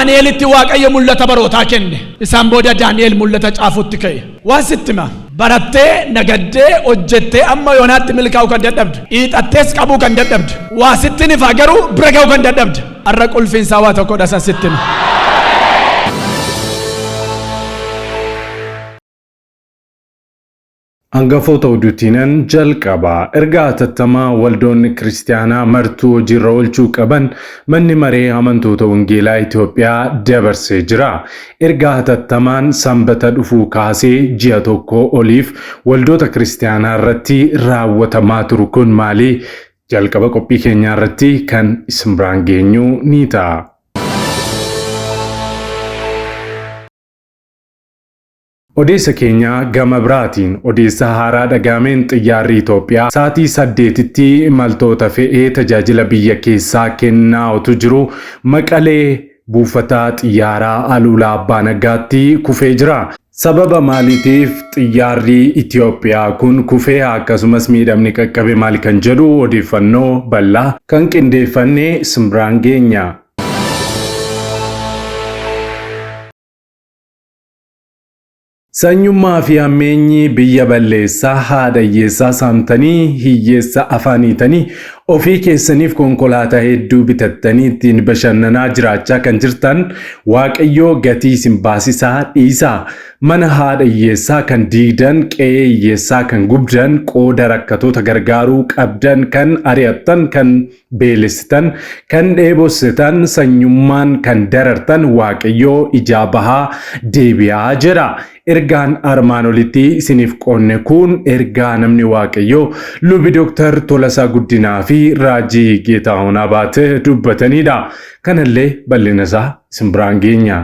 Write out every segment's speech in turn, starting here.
دانيال اتواقع ملة بروتا كنه إسان بودا دانيال ملة عافوت كي واسطما براتي نجدة وجدة أما يونات ملكاو كان دبد إيت أتيس كابو كان دبد واسطني فاجرو بركاو كان دبد الرجل في سواتو كودا ساتنا Hangafoota oduutiinan jalqabaa erga hatattamaa waldoonni kiristaanaa martuu jirra oolchuu qaban manni maree amantoota wangeelaa Itoophiyaa dabarsee jira. Erga hatattamaan sanbata dhufuu kaasee ji'a tokko oliif waldoota kiristaanaa irratti raawwatamaa turu kun maali? Jalqaba qophii keenyaa irratti kan isin biraan geenyu ni ta'a. Odeessa keenya gama biraatiin odeessa haaraa dhagaameen xiyyaarri Itoophiyaa sa'aatii 8tti imaltoota fe'ee tajaajila biyya keessaa kennaa otu jiru Maqalee buufata xiyyaaraa Aluulaa Abbaa Nagaatti kufee jira. Sababa maaliitiif xiyyaarri Itoophiyaa kun kufee akkasumas miidhamni qaqqabe maal kan jedhu odeeffannoo bal'aa kan qindeeffannee isin biraan geenya. Sanyummaa fi ammeenyi biyya balleessaa haadha hiyyeessaa saamtanii hiyyeessa afaaniitanii ofii keessaniif konkolaataa hedduu bitattanii ittiin bashannanaa jiraachaa kan jirtan Waaqayyoo gatii isin baasisaa dhiisaa. Mana haadha hiyyeessaa kan diigdan qe'ee hiyyeessaa kan gubdan qooda rakkatoota gargaaruu qabdan kan ari'attan kan beelessitan kan dheebossitan sanyummaan kan darartan Waaqayyoo ijaa bahaa deebi'aa jira. Ergaan armaan olitti isiniif qoonne kun ergaa namni Waaqayyoo lubi Dr. Tolasaa Guddinaa fi Raajii Geetahuun Abaatee dubbatanidha. Kanallee bal'ina isaa isin biraan geenya.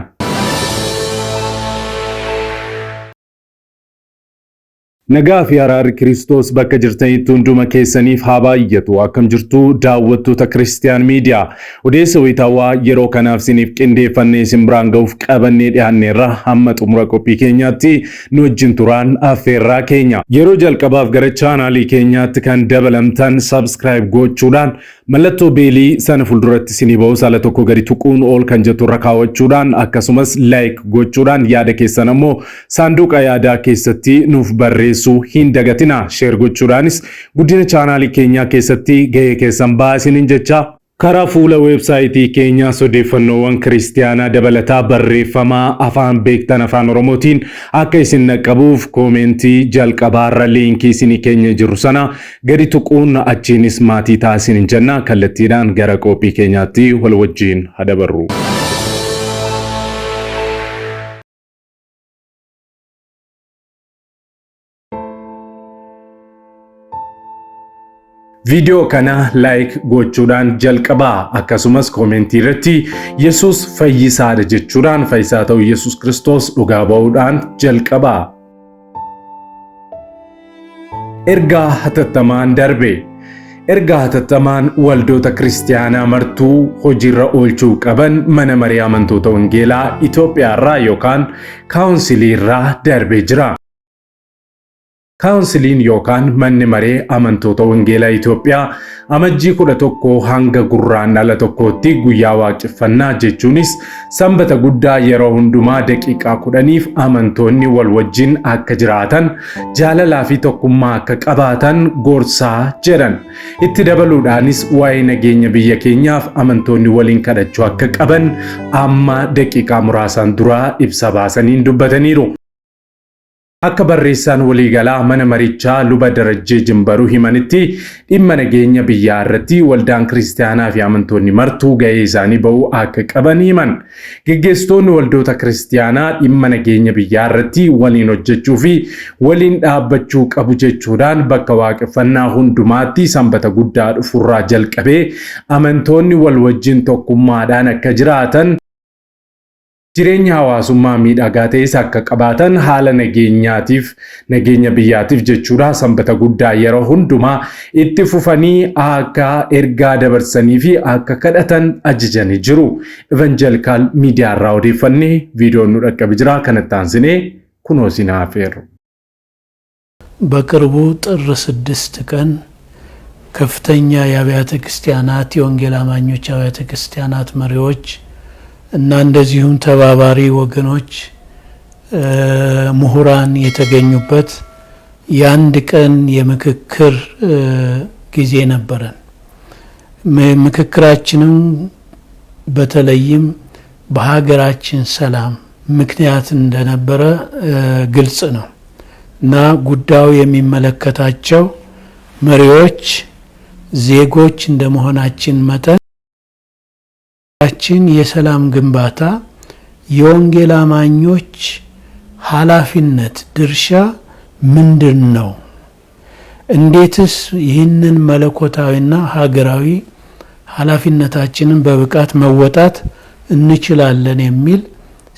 Nagaa fi araarri Kiristoos bakka jirtanitti hunduma keessaniif haa baay'atu. Akkam jirtu daawwattoota Kiristiyaan Miidiyaa. Odeessa wayitaawaa yeroo kanaaf isiniif qindeeffannee isin biraan ga'uuf qabannee dhiyaanneerra hamma xumura qophii keenyaatti nu wajjin turaan affeerraa keenya. Yeroo jalqabaaf gara chaanaalii keenyaatti kan dabalamtan subscribe gochuudhaan mallattoo beelii sana fuulduratti isinii ba'u saala tokko gadi tuquun ol kan jettu irra kaawwachuudhaan akkasumas like gochuudhaan yaada keessan ammoo saanduqa yaadaa keessatti nuuf barreessu hin dagatina. Share gochuudhaanis guddina chaanaalii keenyaa keessatti gahee keessan baasiniin jecha karaa fuula websaayitii keenyaa odeeffannoowwan kiristiyaanaa dabalataa barreeffamaa afaan beektan afaan Oromootiin akka isin naqqabuuf koomentii jalqabaarra liinkii isinii keenya jiru sana gadi tuquun achiinis maatii taasiniin jenna. Kallattiidhaan gara qophii keenyaatti wal wajjiin hadabarru. Video kana like gochuudhaan jalqabaa akkasumas koomentii irratti Yesus fayyisaadha jechuudhaan fayyisaa ta'uu Yesus Kiristoos dhugaa ba'uudhaan jalqabaa. Ergaa hatattamaan darbe. Ergaa hatattamaan waldoota kiristaanaa martuu hojiirra oolchuu qaban mana maree amantoota wangeelaa Itoophiyaa irraa yookaan kaawunsilii irraa darbee jira. Kaawunsiliin yookaan manni maree amantoota wangeelaa Itoophiyaa amajjii 11 hanga gurraandhala 1tti guyyaa waaqeffannaa jechuunis sanbata guddaa yeroo hundumaa daqiiqaa 10f amantoonni wal wajjin akka jiraatan jaalalaa fi tokkummaa akka qabaatan gorsaa jedhan. Itti dabaluudhaanis waa'ee nageenya biyya keenyaaf amantoonni waliin kadhachuu akka qaban amma daqiiqaa muraasaan dura ibsa baasaniin dubbataniiru. Akka barreessaan waliigalaa mana marichaa luba Darajjee Jimbaruu himanitti dhimma nageenya biyyaa irratti waldaan kiristaanaa fi amantoonni martuu gahee isaanii ba'uu akka qaban himan. Gaggeessitoonni waldoota kiristaanaa dhimma nageenya biyyaa irratti waliin hojjechuu fi waliin dhaabbachuu qabu jechuudhaan bakka waaqeffannaa hundumaatti sanbata guddaa dhufurraa jalqabee amantoonni wal wajjin tokkummaadhaan akka jiraatan jireenya hawaasummaa miidhagaa ta'es akka qabaatan haala nageenya biyyaatiif jechuudha sanbata guddaa yeroo hundumaa itti fufanii akka ergaa dabarsanii fi akka kadhatan ajajanii jiru. Evangelikal Miidiyaa irraa odeeffannee viidiyoon nu dhaqqabe jira kanatti aansinee kunoo isin affeerra. በቅርቡ ጥር 6 ቀን ከፍተኛ የአብያተ ክርስቲያናት የወንጌል አማኞች አብያተ ክርስቲያናት መሪዎች እና እንደዚሁም ተባባሪ ወገኖች ምሁራን የተገኙበት የአንድ ቀን የምክክር ጊዜ ነበረን። ምክክራችንም በተለይም በሀገራችን ሰላም ምክንያት እንደነበረ ግልጽ ነው እና ጉዳዩ የሚመለከታቸው መሪዎች ዜጎች እንደመሆናችን መጠን የሰላም ግንባታ የወንጌል አማኞች ኃላፊነት ድርሻ ምንድነው? እንዴትስ ይህንን መለኮታዊና ሀገራዊ ኃላፊነታችንን በብቃት መወጣት እንችላለን የሚል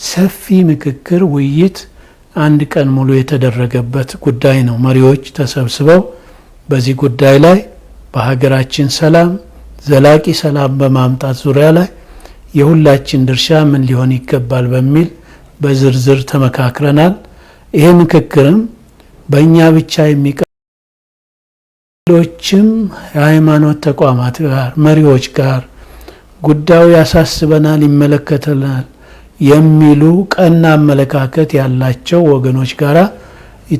ሰፊ ምክክር ውይይት አንድ ቀን ሙሉ የተደረገበት ጉዳይ ነው። መሪዎች ተሰብስበው በዚህ ጉዳይ ላይ በሀገራችን ሰላም ዘላቂ ሰላም በማምጣት ዙሪያ ላይ የሁላችን ድርሻ ምን ሊሆን ይገባል በሚል በዝርዝር ተመካክረናል። ይሄ ምክክርም በእኛ ብቻ የሚቀርሎችም የሃይማኖት ተቋማት ጋር መሪዎች ጋር ጉዳዩ ያሳስበናል ይመለከተናል የሚሉ ቀና አመለካከት ያላቸው ወገኖች ጋራ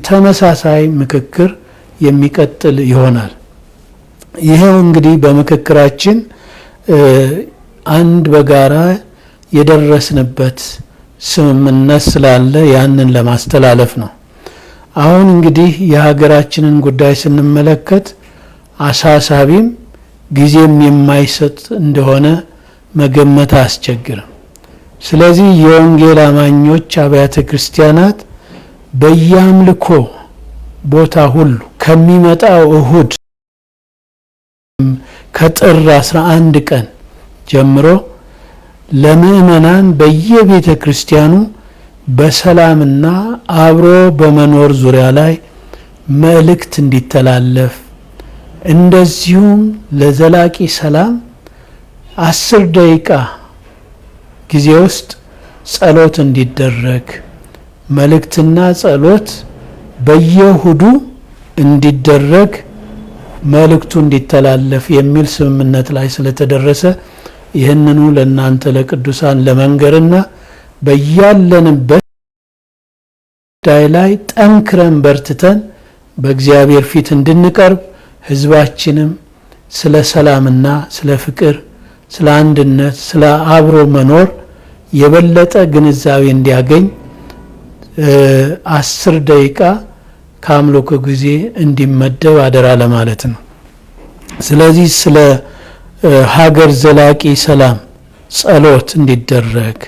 ተመሳሳይ ምክክር የሚቀጥል ይሆናል። ይሄው እንግዲህ በምክክራችን አንድ በጋራ የደረስንበት ስምምነት ስላለ ያንን ለማስተላለፍ ነው። አሁን እንግዲህ የሀገራችንን ጉዳይ ስንመለከት አሳሳቢም ጊዜም የማይሰጥ እንደሆነ መገመት አያስቸግርም። ስለዚህ የወንጌል አማኞች አብያተ ክርስቲያናት በየአምልኮ ቦታ ሁሉ ከሚመጣው እሁድ ከጥር 11 ቀን ጀምሮ ለምእመናን በየቤተ ክርስቲያኑ በሰላምና አብሮ በመኖር ዙሪያ ላይ መልእክት እንዲተላለፍ እንደዚሁም ለዘላቂ ሰላም 10 ደቂቃ ጊዜ ውስጥ ጸሎት እንዲደረግ መልእክትና ጸሎት በየእሁዱ እንዲደረግ መልእክቱ እንዲተላለፍ የሚል ስምምነት ላይ ስለተደረሰ ይህንኑ ለእናንተ ለቅዱሳን ለመንገርና በያለንበት ጉዳይ ላይ ጠንክረን በርትተን በእግዚአብሔር ፊት እንድንቀርብ ህዝባችንም ስለ ሰላምና ስለ ፍቅር ስለ አንድነት ስለ አብሮ መኖር የበለጠ ግንዛቤ እንዲያገኝ 10 ደቂቃ ከአምልኮ ጊዜ እንዲመደብ አደራ ለማለት ነው። ስለዚህ ስለ ሀገር ዘላቂ ሰላም ጸሎት እንዲደረግ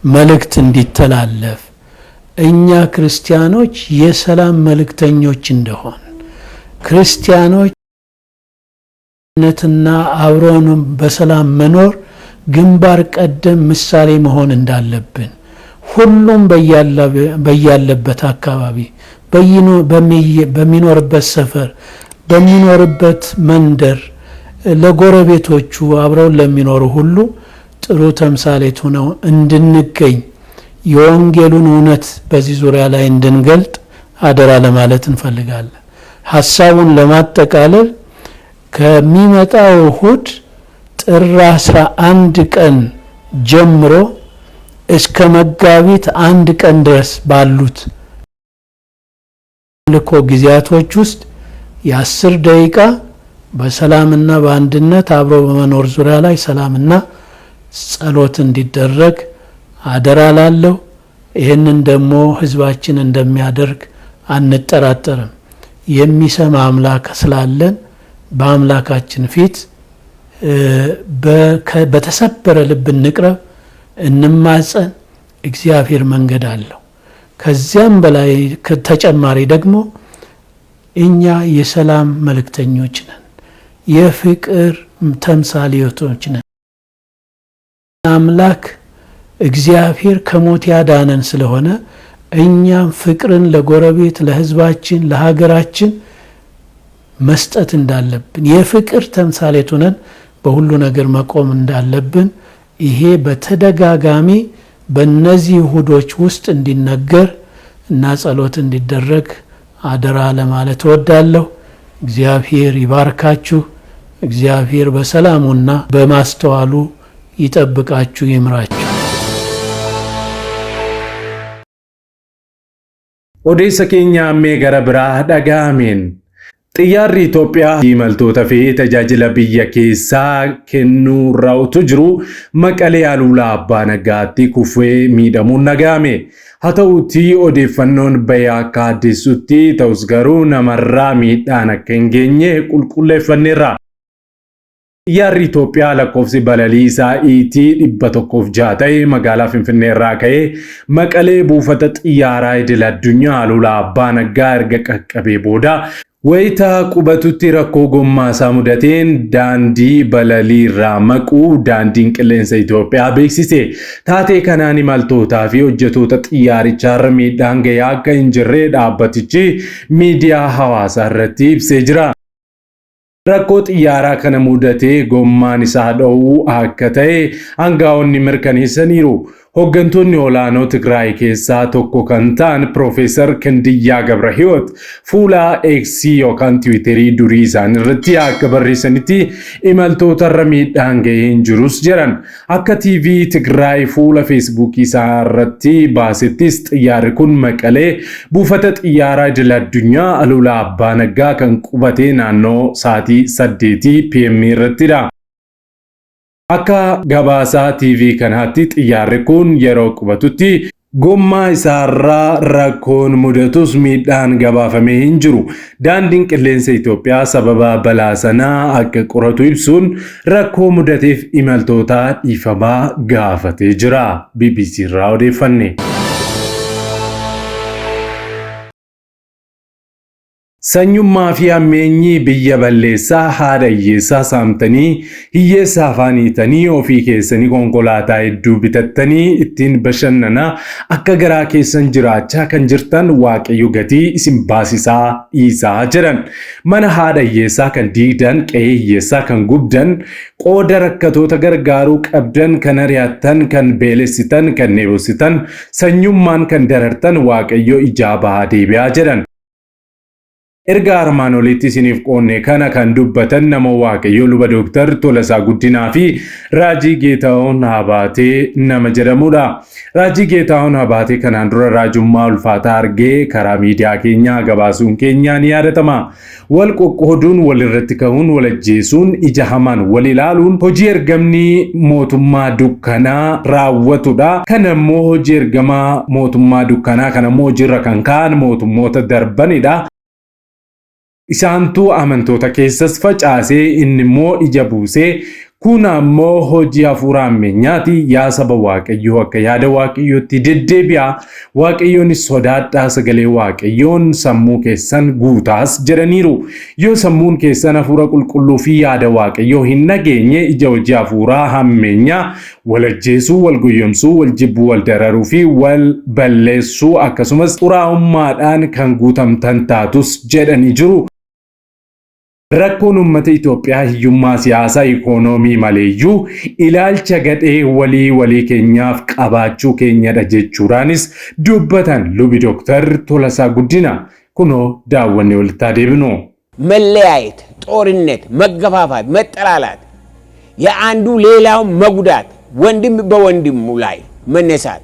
መልእክት እንዲተላለፍ እኛ ክርስቲያኖች የሰላም መልእክተኞች እንደሆን ክርስቲያኖች ነትና አብሮን በሰላም መኖር ግንባር ቀደም ምሳሌ መሆን እንዳለብን ሁሉም በያለበት አካባቢ በሚኖርበት ሰፈር በሚኖርበት መንደር ለጎረቤቶቹ አብረው ለሚኖሩ ሁሉ ጥሩ ተምሳሌት ሆነው እንድንገኝ የወንጌሉን እውነት በዚህ ዙሪያ ላይ እንድንገልጥ አደራ ለማለት እንፈልጋለን። ሐሳቡን ለማጠቃለል ከሚመጣው እሁድ ጥር 11 ቀን ጀምሮ እስከ መጋቢት 1 ቀን ድረስ ባሉት ልኮ ጊዜያቶች ውስጥ የ10 ደቂቃ በሰላምና በአንድነት አብሮ በመኖር ዙሪያ ላይ ሰላምና ጸሎት እንዲደረግ አደራ ላለው ይህንን ደግሞ ህዝባችን እንደሚያደርግ አንጠራጠርም። የሚሰማ አምላክ ስላለን በአምላካችን ፊት በተሰበረ ልብ እንቅረብ፣ እንማጸን። እግዚአብሔር መንገድ አለው። ከዚያም በላይ ተጨማሪ ደግሞ እኛ የሰላም መልእክተኞች ነን፣ የፍቅር ተምሳሌቶች ነን። አምላክ እግዚአብሔር ከሞት ያዳነን ስለሆነ እኛም ፍቅርን ለጎረቤት ለህዝባችን ለሀገራችን መስጠት እንዳለብን የፍቅር ተምሳሌት ሆነን በሁሉ ነገር መቆም እንዳለብን ይሄ በተደጋጋሚ በእነዚህ እሁዶች ውስጥ እንዲነገር እና ጸሎት እንዲደረግ አደራ ለማለት እወዳለሁ። እግዚአብሔር ይባርካችሁ። እግዚአብሔር በሰላሙና በማስተዋሉ ይጠብቃችሁ ይምራችሁ። odeessa keenya ammee gara biraa dhaga'ameen. Xiyyaarri Itoophiyaa imaltoota fi tajaajila biyya keessaa kennuu raawwatu jiru Maqalee Aluulaa Abbaa Nagaatti kufee miidhamuun dhaga'ame. Haa ta'uutii odeeffannoon bahee akka addeessutti ta'us garuu namarraa miidhaan akka hin geenye qulqulleeffanneerra. Xiyyaarri Itoophiyaa lakkoofsi balalii isaa ET 106 ta'e magaalaa Finfinnee irraa ka'ee Maqalee buufata xiyyaaraa idil addunyaa Aluulaa Abbaa Nagaa erga qaqqabee booda wayita qubatutti rakkoo gommaa isaa mudateen daandii balalii irraa maquu daandiin qilleensa Itoophiyaa beeksise. Taatee kanaan imaltootaa fi hojjettoota xiyyaarichaa miidhaan ga'ee akka hin jirre dhaabbatichi miidiyaa hawaasaa irratti ibsee jira. Rakkoo xiyyaaraa kana mudatee gommaan isaa dha'uu akka ta'e aangaa'onni mirkaneessaniiru. Hooggantoonni olaanoo Tigraay keessaa tokko kan ta'an Profeesar Kindiyyaa Gabrahiwoot fuula X yookaan Tiwiiterii durii isaanii irratti akka barreessanitti imaltootarra miidhaan ga'ee hin jirus jedhan. Akka TV Tigraay fuula Feesbuukii isaa irratti baasettis xiyyaarri kun Maqalee buufata xiyyaaraa idil addunyaa Aluulaa Abbaa Nagaa kan qubate naannoo sa'aatii 8 PM irrattidha. Akka gabaasaa TV kanaatti xiyyaarri kun yeroo qubatutti gommaa isaarraa rakkoon mudatus miidhaan gabaafamee hin jiru. Daandiin qilleensa Itoophiyaa sababa balaa sanaa akka qoratu ibsuun rakkoo mudateef imaltoota dhiifamaa gaafatee jira. BBC irraa odeeffanne. Sanyummaa fi ammeenyi biyya balleessaa haadha hiyyeessaa saamtanii hiyyeessa afaan hiitanii ofii keessanii konkolaataa hedduu bitattanii ittiin bashannanaa akka garaa keessan jiraachaa kan jirtan Waaqayyo gatii isin baasisaa dhiisaa jedhan. Mana haadha hiyyeessaa kan diigdan, qe'ee hiyyeessaa kan gubdan, qooda rakkatoota gargaaruu qabdan kan ari'attan, kan beelessitan, kan dheebossitan, sanyummaan kan darartan Waaqayyo ijaa bahaa deebi'aa jedhan. Erga armaan olitti isiniif qoonne kana kan dubbatan nama Waaqayyo luba Dooktar Tolasaa Guddinaa fi Raajii Geetahuun Habaatee nama jedhamudha. Raajii Geetahuun Habaatee kanaan dura raajummaa ulfaataa argee karaa miidiyaa keenyaa gabaasuun keenya ni yaadatama. Wal qoqqooduun, walirratti ka'uun, wal ajjeesuun, ija hamaan wal ilaaluun hojii ergamni mootummaa dukkanaa raawwatudha. Kanammoo hojii ergamaa mootummaa dukkanaa kanammoo hojiirra kan ka'an mootummoota darbanidha. Isaantu amantoota keessas facaasee inni immoo ija buusee kun ammoo hojii hafuura ammeenyaati. Yaa saba Waaqayyoo akka yaada Waaqayyootti deddeebi'a. Waaqayyoonis sodaadhaa, sagalee Waaqayyoon sammuu keessan guutaas jedhaniiru. Yoo sammuun keessan hafuura qulqulluu fi yaada Waaqayyoo hin dhageenye ija hojii hafuuraa ammeenyaa wal ajjeesuu, wal goyyomsuu, wal jibbuu, wal dararuu fi wal balleessuu akkasumas xuraa'ummaadhaan kan guutamtan taatus jedhanii jiru. Rakkoon uummata Itoophiyaa hiyyummaa siyaasaa ikoonoomii maleeyyuu ilaalcha gadhee walii keenyaaf qabaachuu keenyadha jechuudhaanis dubbatan lubi Dooktar Tolasaa Guddina. Kunoo daawwannee walitti deebinu. መለያየት፣ ጦርነት፣ መገፋፋት፣ መጠላላት፣ የአንዱ ሌላውን መጉዳት፣ ወንድም በወንድሙ ላይ መነሳት፣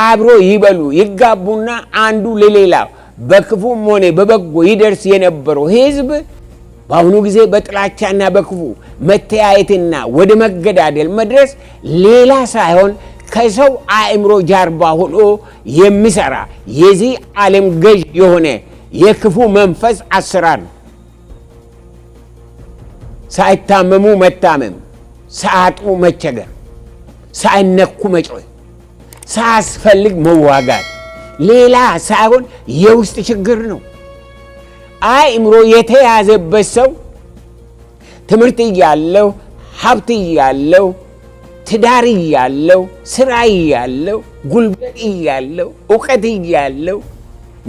አብሮ ይበሉ ይጋቡና አንዱ ለሌላው በክፉም ሆነ በበጎ ይደርስ የነበረው ህዝብ በአሁኑ ጊዜ በጥላቻና በክፉ መተያየትና ወደ መገዳደል መድረስ ሌላ ሳይሆን ከሰው አእምሮ ጀርባ ሆኖ የሚሰራ የዚህ ዓለም ገዥ የሆነ የክፉ መንፈስ አሰራር። ሳይታመሙ መታመም፣ ሳያጡ መቸገር፣ ሳይነኩ መጮህ፣ ሳያስፈልግ መዋጋት ሌላ ሳይሆን የውስጥ ችግር ነው። አእምሮ የተያዘበት ሰው ትምህርት እያለው፣ ሀብት እያለው፣ ትዳር እያለው፣ ስራ እያለው፣ ጉልበት እያለው፣ እውቀት እያለው፣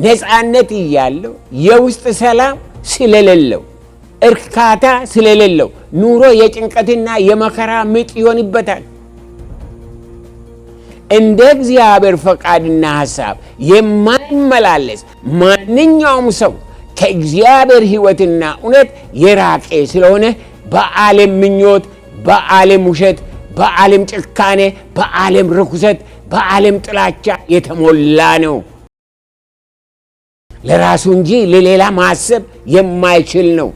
ነፃነት እያለው የውስጥ ሰላም ስለሌለው፣ እርካታ ስለሌለው ኑሮ የጭንቀትና የመከራ ምጥ ይሆንበታል። እንደ እግዚአብሔር ፈቃድና ሐሳብ የማይመላለስ ማንኛውም ሰው ከእግዚአብሔር ሕይወትና እውነት የራቀ ስለሆነ በዓለም ምኞት፣ በዓለም ውሸት፣ በዓለም ጭካኔ፣ በዓለም ርኩሰት፣ በዓለም ጥላቻ የተሞላ ነው። ለራሱ እንጂ ለሌላ ማሰብ የማይችል ነው።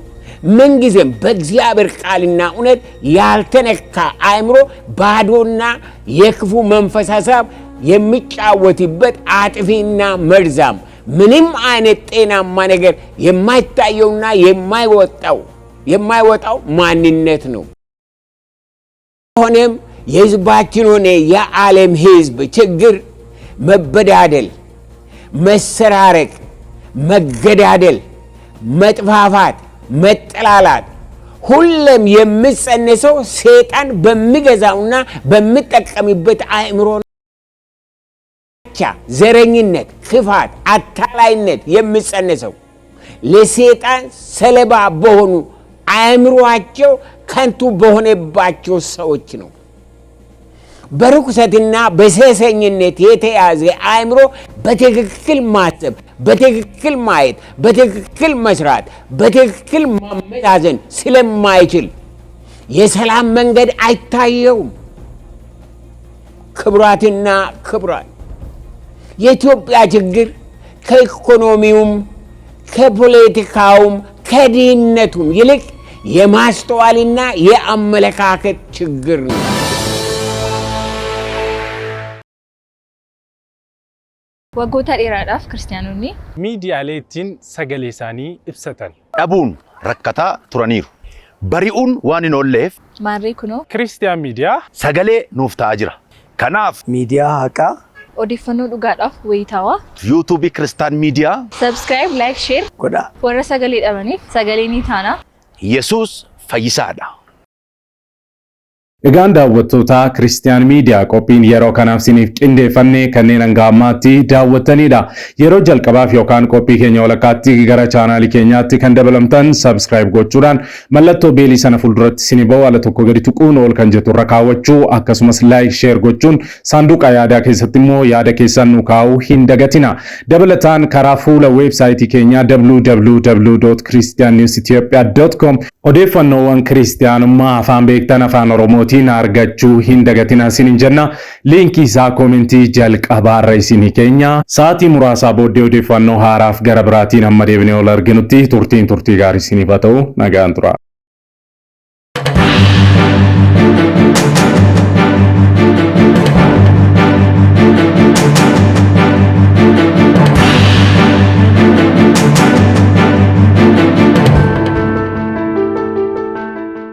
ምንጊዜም በእግዚአብሔር ቃልና እውነት ያልተነካ አእምሮ ባዶና የክፉ መንፈስ ሐሳብ የሚጫወትበት አጥፊና መርዛም ምንም አይነት ጤናማ ነገር የማይታየውና የማይወጣው ማንነት ነው። ሆነም የሕዝባችን ሆነ የዓለም ሕዝብ ችግር መበዳደል፣ መሰራረቅ፣ መገዳደል፣ መጥፋፋት፣ መጠላላት ሁሉም የሚጸነሰው ሰይጣን በሚገዛውና በሚጠቀምበት አእምሮ ዘረኝነት፣ ክፋት፣ አታላይነት የሚጸነሰው ለሰይጣን ሰለባ በሆኑ አእምሮአቸው ከንቱ በሆነባቸው ሰዎች ነው። በርኩሰትና በሴሰኝነት የተያዘ አእምሮ በትክክል ማሰብ፣ በትክክል ማየት፣ በትክክል መስራት፣ በትክክል ማመዛዘን ስለማይችል የሰላም መንገድ አይታየውም። ክቡራትና ክቡራን፣ የኢትዮጵያ ችግር ከኢኮኖሚውም ከፖለቲካውም ከድህነቱም ይልቅ የማስተዋልና የአመለካከት ችግር ነው። ወጎታ ዴራዳፍ ክርስቲያኖኒ ሚዲያሌቲን ሰገሌሳኒ ibsatan dhabuun rakkataa turaniiru. Bari'uun waan hin oolleef ማሪ ኩኖ ክርስቲያን ሚዲያ sagalee nuuf ta'aa jira. Kanaaf miidiyaa haqaa odeeffannoo dhugaadhaaf wayitaawaa yuutuubii Kiristaan Miidiyaa ሰብስክራይብ ላይክ ሼር godha. warra sagalee dhabaniif sagalee ni taana. Yesuus fayyisaadha. Egaan daawwattoota Kiristiyaan Miidiyaa qophiin yeroo kanaaf siniif qindeeffannee kanneen hanga ammaatti daawwattanidha. Yeroo jalqabaaf yookaan qophii keenya walakkaatti gara chaanaalii keenyaatti kan dabalamtan subscribe gochuudhaan mallattoo beelii sana fuulduratti sinii ba'u ala tokko gadi tuquun ol kan jettu irra kaawwachuu akkasumas like share gochuun saanduqa yaadaa keessatti immoo yaada keessan nu kaa'uu hin dagatina. Dabalataan karaa fuula weebsaayitii keenyaa www.christiannewsethiopia.com odeeffannoowwan kiristiyaanummaa afaan beektan afaan Oromooti argachuu hin dagatina sinin jenna. Linkii isaa komentii jalqabaarra isinii keenya. Sa'aatii muraasaa booddee odeeffannoo haaraaf gara biraatiin amma deebinee ol arginutti turtii gaarii isiniif haa ta'u. Nagaan tura.